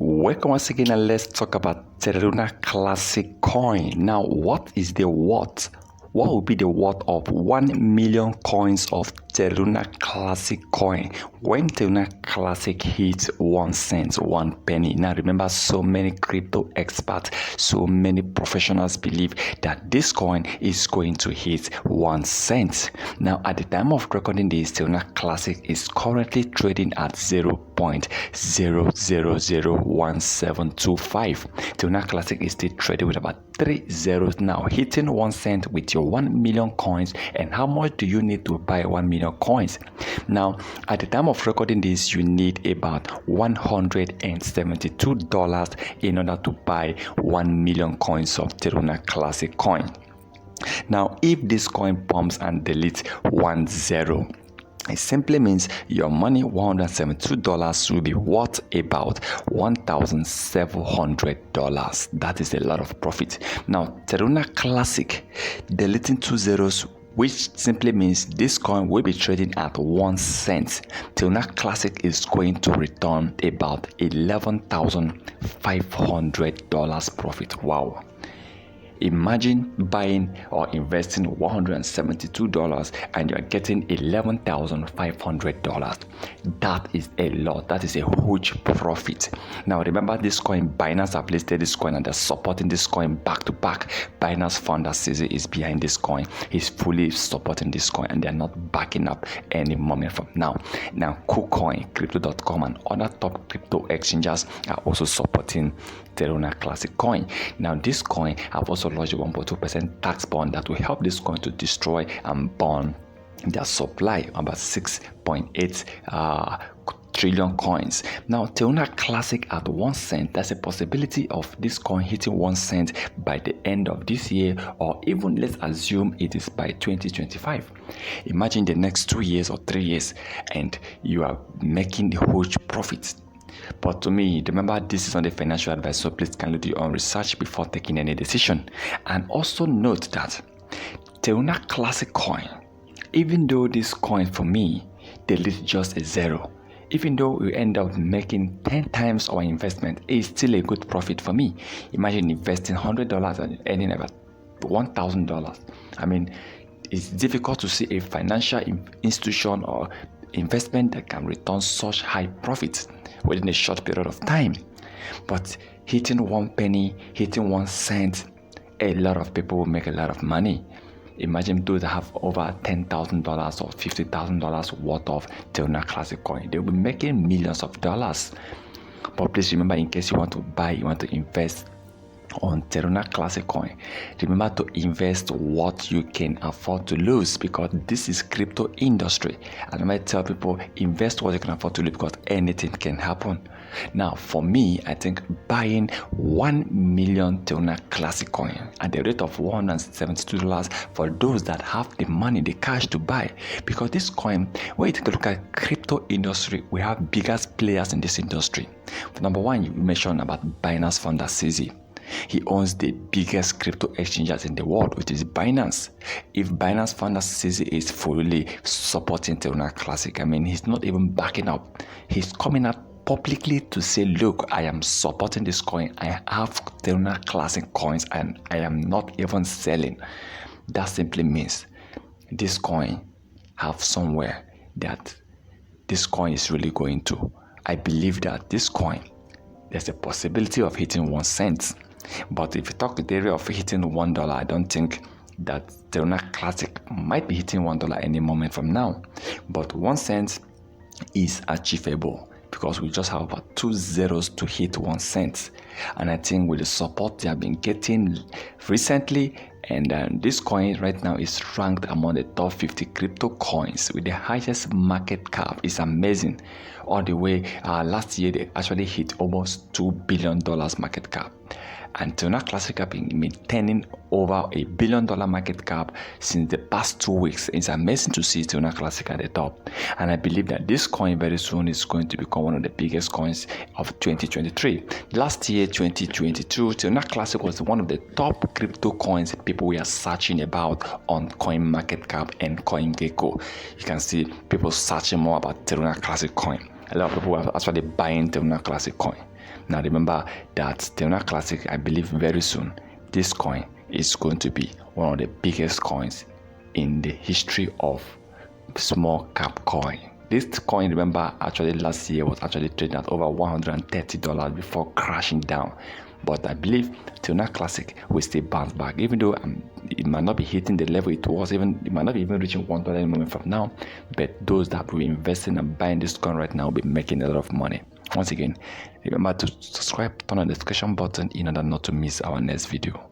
Welcome once again, and let's talk about Terra Classic coin. Now, what is the worth? What will be the worth of 1 million coins of Terra Classic coin when Terra Classic hits 1 cent, 1 penny? Now remember, so many crypto experts, so many professionals believe that this coin is going to hit 1 cent. Now at the time of recording this, Terra Classic is currently trading at 0.0001725. Terra Classic is still trading with about 3 zeros now, hitting 1 cent with your 1 million coins. And how much do you need to buy 1 million coins? Now at the time of recording this, you need about $172 in order to buy 1 million coins of Terra Classic coin. Now if this coin pumps and deletes 1 zero, it simply means your money, $172, will be worth about $1,700. That is a lot of profit. Now, Terra Classic deleting 2 zeros, which simply means this coin will be trading at 1 cent. Terra Classic is going to return about $11,500 profit. Wow. Imagine buying or investing $172 and you're getting $11,500. That is a lot. That is a huge profit. Now remember, this coin, Binance have listed this coin and they're supporting this coin back to back. Binance founder CZ is behind this coin. He's fully supporting this coin and they're not backing up any moment from now. Now Kucoin, Crypto.com and other top crypto exchanges are also supporting Terra Classic coin. Now this coin have also launched a 1.2% tax bond that will help this coin to destroy and burn their supply, about 6.8 trillion coins. Now Terra Classic at 1 cent, there's a possibility of this coin hitting 1 cent by the end of this year, or even let's assume it is by 2025. Imagine the next 2 years or 3 years and you are making huge profits. But to me, remember, this is not a financial advice, so please kindly do your own research before taking any decision. And also note that Terra Classic coin, even though this coin for me deletes just a zero, even though we end up making 10 times our investment, it's still a good profit for me. Imagine investing $100 and earning about $1,000. I mean, it's difficult to see a financial institution or investment that can return such high profits within a short period of time. But hitting 1 penny, hitting 1 cent, a lot of people will make a lot of money. Imagine those that have over $10,000 or $50,000 worth of Terra Classic coin. They'll be making millions of dollars. But please remember, in case you want to buy, you want to invest on Terra Classic coin, remember to invest what you can afford to lose, because this is crypto industry. And I might tell people, invest what you can afford to lose, because anything can happen. Now for me, I think buying 1 million Terra Classic coin at the rate of $172 for those that have the money, the cash to buy, because this coin, when you take a look at crypto industry, we have biggest players in this industry. Number one, you mentioned about Binance founder CZ. He owns the biggest crypto exchanges in the world, which is Binance. If Binance founder CZ is fully supporting Terra Classic, I mean, he's not even backing up. He's coming out publicly to say, look, I am supporting this coin. I have Terra Classic coins and I am not even selling. That simply means this coin have somewhere that this coin is really going to. I believe that this coin, there's a possibility of hitting 1 cent. But if you talk the area of hitting $1, I don't think that Terra Classic might be hitting $1 any moment from now. But 1 cent is achievable, because we just have about 2 zeros to hit 1 cent. And I think with the support they have been getting recently, and this coin right now is ranked among the top 50 crypto coins with the highest market cap. It's amazing. All the way last year they actually hit almost $2 billion market cap. And Terra Classic have been maintaining over $1 billion market cap since the past 2 weeks. It's amazing to see Terra Classic at the top. And I believe that this coin very soon is going to become one of the biggest coins of 2023. Last year, 2022, Terra Classic was one of the top crypto coins people were searching about on CoinMarketCap and CoinGecko. You can see people searching more about Terra Classic coin. a lot of people are actually buying Terra Classic coin. Now remember that Terra Classic, I believe very soon, this coin is going to be one of the biggest coins in the history of small cap coin. This coin, remember, actually last year was actually trading at over $130 before crashing down. But I believe Terra Classic will still bounce back, even though it might not be hitting the level it was, it might not be even reaching $1 any moment from now. But those that will be investing and buying this coin right now will be making a lot of money. Once again, remember to subscribe, turn on the notification button in order not to miss our next video.